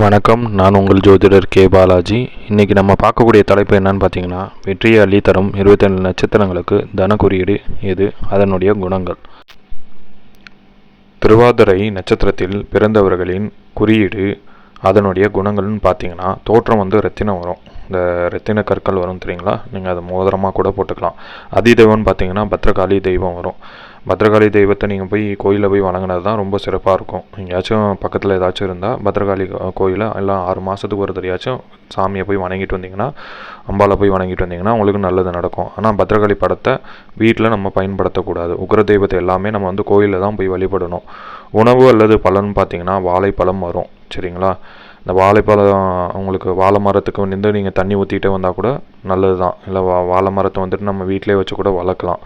வணக்கம். நான் உங்கள் ஜோதிடர் கே பாலாஜி. இன்றைக்கி நம்ம பார்க்கக்கூடிய தலைப்பு என்னன்னு பார்த்தீங்கன்னா, வெற்றியை அள்ளித்தரும் 27 நட்சத்திரங்களுக்கு தன குறியீடு எது, அதனுடைய குணங்கள். திருவாதிரை நட்சத்திரத்தில் பிறந்தவர்களின் குறியீடு அதனுடைய குணங்கள்னு பார்த்தீங்கன்னா, தோற்றம் ரத்தினம் வரும். இந்த ரத்தின கற்கள் வரும் தெரியுங்களா, நீங்கள் அதை மோதிரமாக கூட போட்டுக்கலாம். அதிதெய்வம்னு பார்த்தீங்கன்னா பத்ரகாளி தெய்வம் வரும். பத்ரகாளி தெய்வத்தை நீங்கள் போய் கோயிலில் போய் வணங்கினது தான் ரொம்ப சிறப்பாக இருக்கும். எங்கேயாச்சும் பக்கத்தில் ஏதாச்சும் இருந்தால் பத்ரகாளி கோயிலை எல்லாம் 6 மாதத்துக்கு ஒரு தடையாச்சும் சாமியை போய் வணங்கிட்டு வந்தீங்கன்னா, அம்பாவை போய் வணங்கிட்டு வந்தீங்கன்னா உங்களுக்கு நல்லது நடக்கும். ஆனால் பத்ரகாளி படத்தை வீட்டில் நம்ம பயன்படுத்தக்கூடாது. உக்ர தெய்வத்தை எல்லாமே நம்ம கோயிலில் தான் போய் வழிபடணும். உணவு அல்லது பலன்னு பார்த்தீங்கன்னா வாழைப்பழம் வரும் சரிங்களா. இந்த வாழைப்பழம் உங்களுக்கு வாழை மரத்துக்கு நீங்கள் தண்ணி ஊற்றிட்டே வந்தால் கூட நல்லது தான். இல்லை வாழை மரத்தை நம்ம வீட்டிலே வச்சு கூட வளர்க்கலாம்.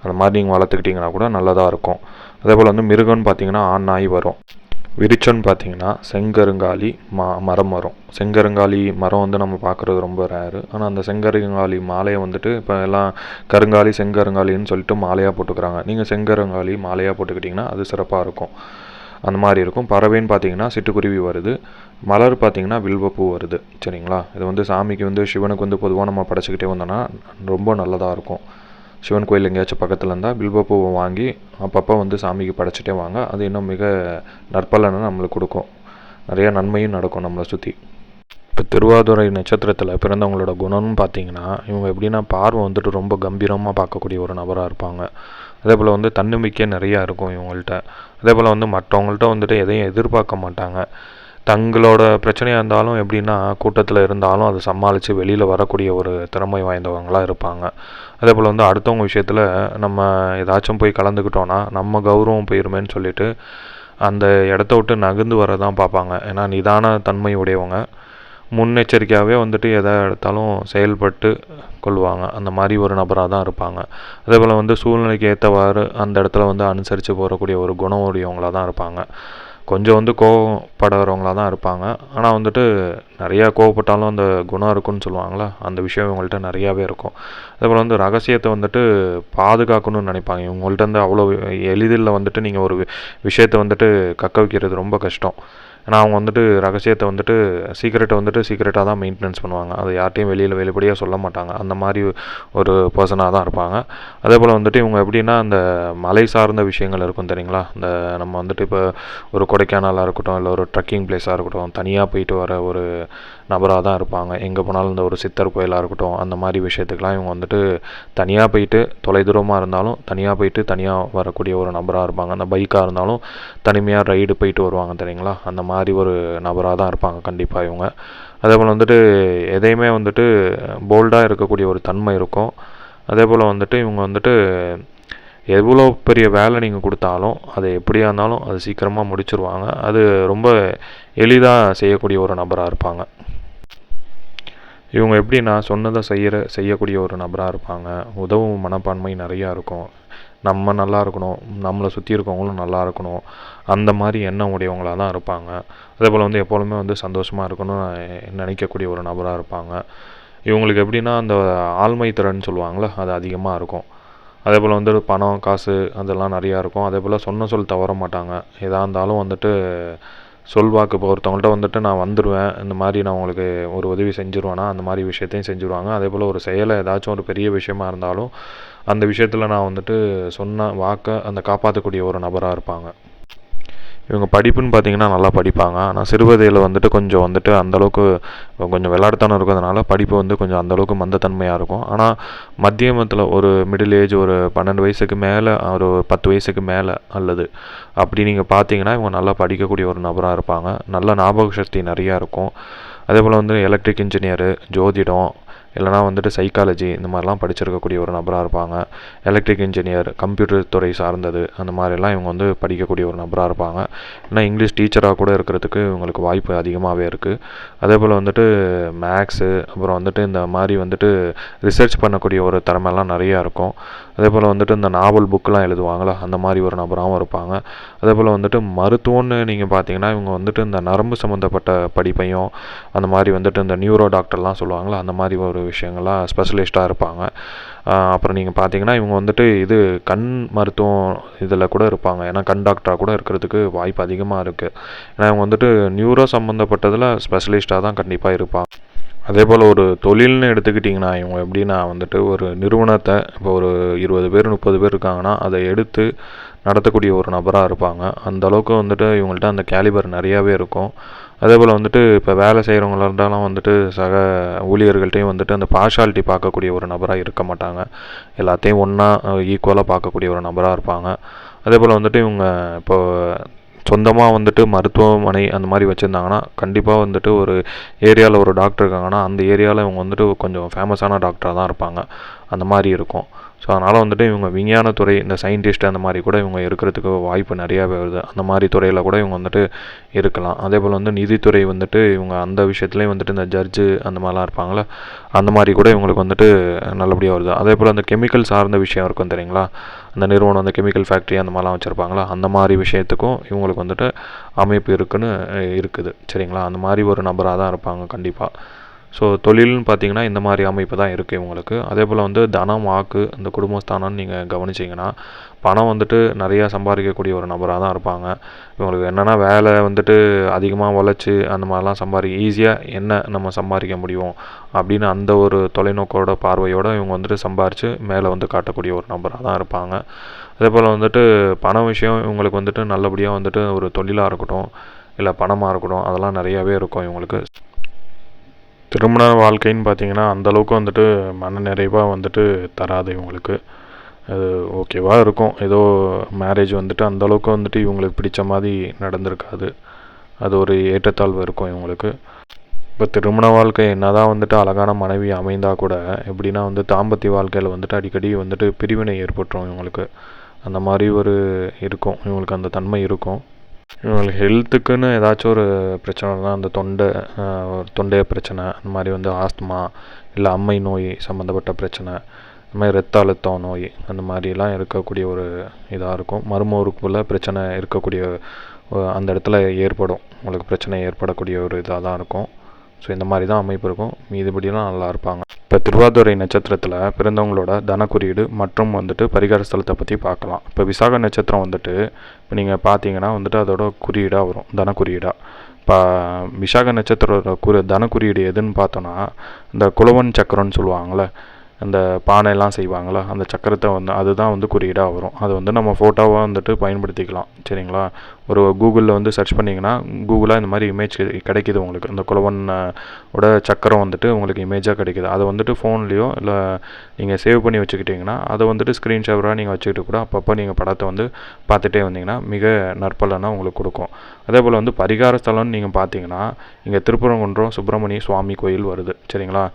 அந்த மாதிரி நீங்கள் வளர்த்துக்கிட்டிங்கன்னா கூட நல்லதாக இருக்கும். அதே போல் மிருகம்னு பார்த்தீங்கன்னா ஆண் நாய் வரும். விருட்சம்னு பார்த்தீங்கன்னா செங்கருங்காலி மரம் வரும். செங்கருங்காலி மரம் நம்ம பார்க்குறது ரொம்ப ரேரு. ஆனால் அந்த செங்கருங்காலி மாலையை இப்போ எல்லாம் கருங்காலி செங்கருங்காலின்னு சொல்லிட்டு மாலையாக போட்டுக்கிறாங்க. நீங்கள் செங்கருங்காலி மாலையாக போட்டுக்கிட்டிங்கன்னா அது சிறப்பாக இருக்கும். அந்த மாதிரி இருக்கும். பறவைன்னு பார்த்தீங்கன்னா சிட்டுக்குருவி வருது. மலர் பார்த்தீங்கன்னா வில்வப்பூ வருது சரிங்களா. இது சாமிக்கு சிவனுக்கு பொதுவாக நம்ம படைச்சிக்கிட்டே வந்தோன்னா ரொம்ப நல்லதாக இருக்கும். சிவன் கோயில் எங்கேயாச்சும் பக்கத்தில் இருந்தால் வில்வப்பூவை வாங்கி அப்பப்போ சாமிக்கு படைச்சிட்டே வாங்க. அது இன்னும் மிக நற்பலனை நம்மளுக்கு கொடுக்கும். நிறைய நன்மையும் நடக்கும் நம்மளை சுற்றி. இப்போ திருவாதிரை நட்சத்திரத்தில் பிறந்தவங்களோட குணம்னு பார்த்தீங்கன்னா, இவங்க எப்படின்னா பார்வை ரொம்ப கம்பீரமாக பார்க்கக்கூடிய ஒரு நபராக இருப்பாங்க. அதே போல் தன்னம்பிக்கை நிறையா இருக்கும் இவங்கள்ட்ட. அதே போல் மற்றவங்கள்ட்ட எதையும் எதிர்பார்க்க மாட்டாங்க. தங்களோட பிரச்சனையாக இருந்தாலும் எப்படின்னா கூட்டத்தில் இருந்தாலும் அதை சமாளித்து வெளியில் வரக்கூடிய ஒரு திறமை வாய்ந்தவங்களாக இருப்பாங்க. அதே போல் அடுத்தவங்க விஷயத்தில் நம்ம ஏதாச்சும் போய் கலந்துக்கிட்டோன்னா நம்ம கௌரவம் போயிருமேன்னு சொல்லிட்டு அந்த இடத்த விட்டு நகர்ந்து வர தான் பார்ப்பாங்க. ஏன்னா நிதான தன்மை உடையவங்க. முன்னெச்சரிக்கையாகவே எதை எடுத்தாலும் செயல்பட்டு கொள்வாங்க. அந்த மாதிரி ஒரு நபராக தான் இருப்பாங்க. அதே போல் சூழ்நிலைக்கு ஏற்றவாறு அந்த இடத்துல அனுசரித்து போகக்கூடிய ஒரு குணம் உடையவங்களாக தான் இருப்பாங்க. கொஞ்சம் கோவப்படுறவங்களாக தான் இருப்பாங்க. ஆனால் நிறையா கோவப்பட்டாலும் அந்த குணம் இருக்குன்னு சொல்லுவாங்களா, அந்த விஷயம் இவங்கள்ட்ட நிறையாவே இருக்கும். அதே போல் ரகசியத்தை பாதுகாக்கணும்னு நினைப்பாங்க. இவங்கள்ட்ட அவ்வளோ எளிதில் நீங்கள் ஒரு விஷயத்தை கக்க வைக்கிறது ரொம்ப கஷ்டம். ஏன்னா அவங்க ரகசியத்தை சீக்கிரட்டை சீக்கிரட்டாக தான் மெயின்டெனன்ஸ் பண்ணுவாங்க. அதை யார்ட்டையும் வெளிப்படையாக சொல்ல மாட்டாங்க. அந்த மாதிரி ஒரு பர்சனாக தான் இருப்பாங்க. அதே போல் இவங்க எப்படின்னா அந்த மலை சார்ந்த விஷயங்கள் இருக்கும் தெரியுங்களா. இந்த நம்ம இப்போ ஒரு கொடைக்கானலாக இருக்கட்டும், இல்லை ஒரு ட்ரக்கிங் பிளேஸாக இருக்கட்டும், தனியாக போயிட்டு வர ஒரு நபராக தான் இருப்பாங்க. எங்கே போனாலும் இந்த ஒரு சித்தர் கோயிலாக இருக்கட்டும், அந்த மாதிரி விஷயத்துக்கெலாம் இவங்க தனியாக போயிட்டு தொலைதூரமாக இருந்தாலும் தனியாக போயிட்டு தனியாக வரக்கூடிய ஒரு நபராக இருப்பாங்க. அந்த பைக்காக இருந்தாலும் தனிமையாக ரைடு போயிட்டு வருவாங்க தெரியுங்களா. அந்த மாதிரி ஒரு நபராக தான் இருப்பாங்க கண்டிப்பாக இவங்க. அதே போல் எதையுமே போல்டாக இருக்கக்கூடிய ஒரு தன்மை இருக்கும். அதே போல் இவங்க எவ்வளோ பெரிய வேலை நீங்கள் கொடுத்தாலும் அது எப்படியா இருந்தாலும் அது சீக்கிரமாக முடிச்சிருவாங்க. அது ரொம்ப எளிதாக செய்யக்கூடிய ஒரு நபராக இருப்பாங்க. இவங்க எப்படின்னா சொன்னதை செய்யக்கூடிய ஒரு நபராக இருப்பாங்க. உதவும் மனப்பான்மை நிறையா இருக்கும். நம்ம நல்லா இருக்கணும், நம்மளை சுற்றி இருக்கவங்களும் நல்லா இருக்கணும், அந்த மாதிரி எண்ணம் உடையவங்களாக தான் இருப்பாங்க. அதே போல் எப்பொழுதுமே சந்தோஷமாக இருக்கணும்னு நினைக்கக்கூடிய ஒரு நபராக இருப்பாங்க. இவங்களுக்கு எப்படின்னா அந்த ஆழ்மை திறன் சொல்லுவாங்களே அது அதிகமாக இருக்கும். அதே போல் பணம் காசு அதெல்லாம் நிறையா இருக்கும். அதே போல் சொல் தவற மாட்டாங்க. எதாக இருந்தாலும் சொல்வாக்கு இப்போ ஒருத்தவங்கள்ட்ட நான் வந்துடுவேன், இந்த மாதிரி நான் உங்களுக்கு ஒரு உதவி செஞ்சுருவேன்னா அந்த மாதிரி விஷயத்தையும் செஞ்சுருவாங்க. அதே போல் ஒரு செயலை ஏதாச்சும் ஒரு பெரிய விஷயமா இருந்தாலும் அந்த விஷயத்தில் நான் சொன்ன வாக்கை காப்பாற்றக்கூடிய ஒரு நபராக இருப்பாங்க. இவங்க படிப்புன்னு பார்த்தீங்கன்னா நல்லா படிப்பாங்க. ஆனால் சிறுவதையில் கொஞ்சம் அந்தளவுக்கு கொஞ்சம் விளையாட்டுத்தனம் இருக்கிறதுனால படிப்பு கொஞ்சம் அந்தளவுக்கு மந்தத்தன்மையாக இருக்கும். ஆனால் மத்தியமத்தில் ஒரு மிடில் ஏஜ் ஒரு 12 வயசுக்கு மேலே ஒரு 10 வயசுக்கு மேலே அல்லது அப்படி நீங்கள் பார்த்தீங்கன்னா இவங்க நல்லா படிக்கக்கூடிய ஒரு நபராக இருப்பாங்க. நல்ல ஞாபக சக்தி நிறையா இருக்கும். அதே போல் எலக்ட்ரிக் இன்ஜினியரு, ஜோதிடம், இல்லைனா சைக்காலஜி இந்த மாதிரிலாம் படிச்சிருக்கக்கூடிய ஒரு நபராக இருப்பாங்க. எலக்ட்ரிக் இன்ஜினியர், கம்ப்யூட்டர் துறை சார்ந்தது அந்த மாதிரிலாம் இவங்க படிக்கக்கூடிய ஒரு நபராக இருப்பாங்க. ஏன்னா இங்கிலீஷ் டீச்சராக கூட இருக்கிறதுக்கு இவங்களுக்கு வாய்ப்பு அதிகமாகவே இருக்குது. அதே போல் மேக்ஸு அப்புறம் இந்த மாதிரி ரிசர்ச் பண்ணக்கூடிய ஒரு திறமைலாம் நிறையா இருக்கும். அதே போல் இந்த நாவல் புக்கெலாம் எழுதுவாங்களா அந்த மாதிரி ஒரு நபராகவும் இருப்பாங்க. அதே போல் மருத்துவம்னு நீங்கள் பார்த்தீங்கன்னா இவங்க இந்த நரம்பு சம்மந்தப்பட்ட படிப்பையும் அந்த மாதிரி இந்த நியூரோ டாக்டர்லாம் சொல்லுவாங்களா அந்த மாதிரி ஒரு விஷயங்கள்லாம் ஸ்பெஷலிஸ்ட்டாக இருப்பாங்க. அப்புறம் நீங்கள் பார்த்தீங்கன்னா இவங்க வந்துட்டு இது கண் மருத்துவம் இதில் கூட இருப்பாங்க. ஏன்னா கண் டாக்டராக கூட இருக்கிறதுக்கு வாய்ப்பு அதிகமாக இருக்குது. ஏன்னா இவங்க வந்துட்டு நியூரோ சம்மந்தப்பட்டதில் ஸ்பெஷலிஸ்ட்டாக தான் கண்டிப்பாக இருப்பாங்க. அதே போல் ஒரு தொழில்னு எடுத்துக்கிட்டிங்கன்னா இவங்க எப்படின்னா வந்துட்டு ஒரு நிறுவனத்தை இப்போ ஒரு 20 பேர் 30 பேர் இருக்காங்கன்னா அதை எடுத்து நடத்தக்கூடிய ஒரு நபராக இருப்பாங்க. அந்த அளவுக்கு வந்துட்டு இவங்கள்ட்ட அந்த கேலிபர் நிறையாவே இருக்கும். அதே போல் வந்துட்டு இப்போ வேலை செய்கிறவங்களா இருந்தாலும் வந்துட்டு சக ஊழியர்கள்ட்டையும் வந்துட்டு அந்த பார்ஷாலிட்டி பார்க்கக்கூடிய ஒரு நபராக இருக்க மாட்டாங்க. எல்லாத்தையும் ஒன்றா ஈக்குவலாக பார்க்கக்கூடிய ஒரு நபராக இருப்பாங்க. அதே போல் வந்துட்டு இவங்க இப்போ சொந்தமாக வந்துட்டு மருத்துவமனை அந்த மாதிரி வச்சுருந்தாங்கன்னா கண்டிப்பாக வந்துட்டு ஒரு ஏரியாவில் ஒரு டாக்டர் இருக்காங்கன்னா அந்த ஏரியாவில் இவங்க வந்துட்டு கொஞ்சம் ஃபேமஸான டாக்டராக தான் இருப்பாங்க. அந்த மாதிரி இருக்கும். ஸோ அதனால் வந்துட்டு இவங்க விஞ்ஞானத்துறை இந்த சயின்டிஸ்ட் அந்த மாதிரி கூட இவங்க இருக்கிறதுக்கு வாய்ப்பு நிறையாவே வருது. அந்த மாதிரி துறையில் கூட இவங்க வந்துட்டு இருக்கலாம். அதே போல் வந்து நிதித்துறை வந்துட்டு இவங்க அந்த விஷயத்துலேயும் வந்துட்டு இந்த ஜட்ஜு அந்த மாதிரிலாம் இருப்பாங்களே அந்த மாதிரி கூட இவங்களுக்கு வந்துட்டு நல்லபடியாக வருது. அதே போல் அந்த கெமிக்கல் சார்ந்த விஷயம் இருக்கும் தெரியுங்களா, அந்த நிறுவனம் அந்த கெமிக்கல் ஃபேக்ட்ரி அந்த மாதிரிலாம் வச்சுருப்பாங்களா அந்த மாதிரி விஷயத்துக்கும் இவங்களுக்கு வந்துட்டு அமைப்பு இருக்குது சரிங்களா. அந்த மாதிரி ஒரு நபராக தான் இருப்பாங்க கண்டிப்பாக. ஸோ தொழில்னு பார்த்தீங்கன்னா இந்த மாதிரி அமைப்பு தான் இருக்குது இவங்களுக்கு. அதே போல் வந்து தனம் வாக்கு இந்த குடும்பஸ்தானம்னு நீங்கள் கவனிச்சிங்கன்னா பணம் வந்துட்டு நிறையா சம்பாதிக்கக்கூடிய ஒரு நபராக தான் இருப்பாங்க. இவங்களுக்கு என்னென்னா வேலை வந்துட்டு அதிகமாக உழைச்சி அந்த மாதிரிலாம் ஈஸியாக என்ன நம்ம சம்பாதிக்க முடியும் அப்படின்னு அந்த ஒரு தொலைநோக்கோட பார்வையோடு இவங்க வந்துட்டு சம்பாரித்து மேலே வந்து காட்டக்கூடிய ஒரு நபராக தான் இருப்பாங்க. அதே போல் வந்துட்டு பண விஷயம் இவங்களுக்கு வந்துட்டு நல்லபடியாக வந்துட்டு ஒரு தொழிலாக இருக்கட்டும் இல்லை பணமாக இருக்கட்டும் அதெல்லாம் நிறையாவே இருக்கும் இவங்களுக்கு. திருமண வாழ்க்கைன்னு பார்த்தீங்கன்னா அந்தளவுக்கு வந்துட்டு மன நிறைவாக வந்துட்டு தராது இவங்களுக்கு. அது ஓகேவாக இருக்கும். ஏதோ மேரேஜ் வந்துட்டு அந்தளவுக்கு வந்துட்டு இவங்களுக்கு பிடிச்ச மாதிரி நடந்திருக்காது. அது ஒரு ஏற்றத்தாழ்வு இருக்கும் இவங்களுக்கு. இப்போ திருமண வாழ்க்கை என்ன தான் வந்துட்டு அழகான மனைவி அமைந்தால் கூட எப்படின்னா வந்து தாம்பத்திய வாழ்க்கையில் வந்துட்டு அடிக்கடி வந்துட்டு பிரிவினை ஏற்பட்டுரும் இவங்களுக்கு. அந்த மாதிரி ஒரு இருக்கும் இவங்களுக்கு, அந்த தன்மை இருக்கும். இவங்களுக்கு ஹெல்த்துக்குன்னு ஏதாச்சும் ஒரு பிரச்சனைனா அந்த தொண்டை பிரச்சனை அந்த மாதிரி வந்து ஆஸ்துமா இல்லை அம்மை நோய் சம்மந்தப்பட்ட பிரச்சனை, இந்த மாதிரி ரத்த அழுத்தம் நோய் அந்த மாதிரிலாம் இருக்கக்கூடிய ஒரு இதாக இருக்கும். மர்ம பிரச்சனை இருக்கக்கூடிய அந்த இடத்துல ஏற்படும், உங்களுக்கு பிரச்சனை ஏற்படக்கூடிய ஒரு இதாக தான் இருக்கும். ஸோ இந்த மாதிரி தான் அமைப்பு இருக்கும். மீதுபடியெல்லாம் நல்லா இருப்பாங்க. இப்போ திருவாதிரை நட்சத்திரத்தில் பிறந்தவங்களோட தன குறியீடு மற்றும் வந்துட்டு பரிகார ஸ்தலத்தை பற்றி பார்க்கலாம். இப்போ விசாக நட்சத்திரம் வந்துட்டு இப்போ நீங்கள் பார்த்தீங்கன்னா வந்துட்டு அதோட குறியீடாக வரும், தன குறியீடாக. இப்போ விசாக நட்சத்திரோட தன குறியீடு எதுன்னு பார்த்தோன்னா இந்த குலவன் சக்கரம்னு சொல்லுவாங்கள்ல, அந்த பானையெல்லாம் செய்வாங்களா அந்த சக்கரத்தை வந்து அதுதான் வந்து குறியீடாக வரும். அதை வந்து நம்ம ஃபோட்டோவாக வந்துட்டு பயன்படுத்திக்கலாம் சரிங்களா. ஒரு கூகுளில் வந்து சர்ச் பண்ணிங்கன்னா கூகுளாக இந்த மாதிரி இமேஜ் கிடைக்கிது உங்களுக்கு. அந்த குலவனோட சக்கரம் வந்துட்டு உங்களுக்கு இமேஜாக கிடைக்கிது. அதை வந்துட்டு ஃபோன்லேயோ இல்லை நீங்கள் சேவ் பண்ணி வச்சுக்கிட்டிங்கன்னா அதை வந்துட்டு ஸ்க்ரீன் ஷேவராக நீங்கள் வச்சுக்கிட்டு கூட அப்பப்போ நீங்கள் படத்தை வந்து பார்த்துட்டே வந்தீங்கன்னா மிக நற்பலனாக உங்களுக்கு கொடுக்கும். அதே போல் வந்து பரிகார ஸ்தலம்னு நீங்கள் பார்த்தீங்கன்னா இங்கே திருப்பரங்குன்றம் சுப்பிரமணிய சுவாமி கோயில் வருது சரிங்களா.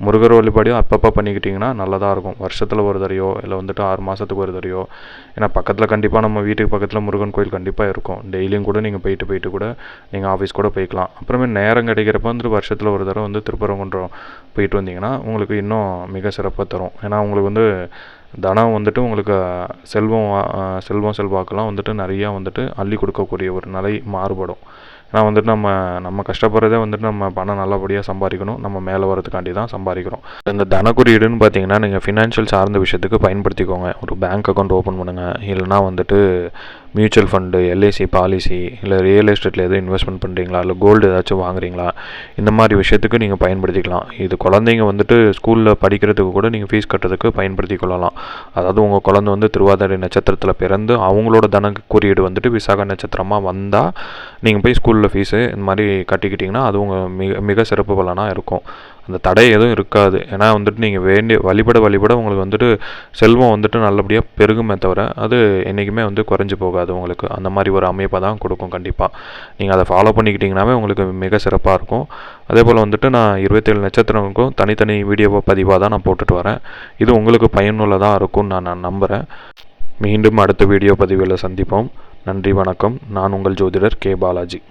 முருகர் வழிபாடையும் அப்பப்போ பண்ணிக்கிட்டிங்கன்னா நல்லதாக இருக்கும். வருஷத்தில் ஒரு தடையோ இல்லை வந்துட்டு 6 மாதத்துக்கு ஒரு தடையோ. ஏன்னா பக்கத்தில் கண்டிப்பாக நம்ம வீட்டுக்கு பக்கத்தில் முருகன் கோயில் கண்டிப்பாக இருக்கும். டெய்லியும் கூட நீங்கள் போயிட்டு கூட நீங்கள் ஆஃபீஸ் கூட போய்க்கலாம். அப்புறமே நேரம் கிடைக்கிறப்ப வந்துட்டு வருஷத்தில் ஒரு தடவை வந்து திருப்பரங்குன்றம் போயிட்டு வந்தீங்கன்னா உங்களுக்கு இன்னும் மிக சிறப்பாக தரும். ஏன்னா உங்களுக்கு வந்து தனம் வந்துட்டு உங்களுக்கு செல்வாக்கெல்லாம் வந்துட்டு நிறையா வந்துட்டு அள்ளி கொடுக்கக்கூடிய ஒரு நிலை மாறுபடும். ஏன்னா வந்துட்டு நம்ம கஷ்டப்படுறதே வந்துட்டு நம்ம பணம் நல்லபடியாக சம்பாதிக்கணும், நம்ம மேலே வரதுக்காண்டி தான் சம்பாதிக்கிறோம். இந்த தன குறியீடுன்னு பார்த்தீங்கன்னா நீங்கள் ஃபினான்ஷியல் சார்ந்த விஷயத்துக்கு பயன்படுத்திக்கோங்க. ஒரு பேங்க் அக்கௌண்ட் ஓப்பன் பண்ணுங்கள், இல்லைனா வந்துட்டு மியூச்சுவல் ஃபண்டு, எல்ஐசி பாலிசி, இல்லை ரியல் எஸ்டேட்டில் எதுவும் இன்வெஸ்ட்மெண்ட் பண்ணுறீங்களா, இல்லை கோல்டு ஏதாச்சும் வாங்குறீங்களா, இந்த மாதிரி விஷயத்துக்கு நீங்கள் பயன்படுத்திக்கலாம். இது குழந்தைங்க வந்துட்டு ஸ்கூலில் படிக்கிறதுக்கு கூட நீங்கள் ஃபீஸ் கட்டுறதுக்கு பயன்படுத்தி கொள்ளலாம். அதாவது உங்கள் குழந்தை வந்து திருவாதிரை நட்சத்திரத்தில் பிறந்து அவங்களோட தன குறியீடு வந்துட்டு விசாக நட்சத்திரமாக வந்தால் நீங்கள் போய் ஸ்கூலில் ஃபீஸு இந்த மாதிரி கட்டிக்கிட்டிங்கன்னா அது உங்கள் மிக சிறப்பு பலனாக இருக்கும். அந்த தடை எதுவும் இருக்காது. ஏன்னா வந்துட்டு நீங்கள் வழிபட உங்களுக்கு வந்துட்டு செல்வம் வந்துட்டு நல்லபடியாக பெருகுமே தவிர அது என்றைக்குமே வந்து குறைஞ்சி போகாது உங்களுக்கு. அந்த மாதிரி ஒரு அமைப்பை தான் கொடுக்கும் கண்டிப்பாக. நீங்கள் அதை ஃபாலோ பண்ணிக்கிட்டிங்கனாவே உங்களுக்கு மிக சிறப்பாக இருக்கும். அதே போல் வந்துட்டு நான் 27 நட்சத்திரங்களுக்கும் தனித்தனி வீடியோ பதிவாக தான் நான் போட்டுட்டு வரேன். இது உங்களுக்கு பயனுள்ளதாக இருக்கும்னு நான் நம்புகிறேன். மீண்டும் அடுத்த வீடியோ பதிவில் சந்திப்போம். நன்றி, வணக்கம். நான் உங்கள் ஜோதிடர் கே. பாலாஜி.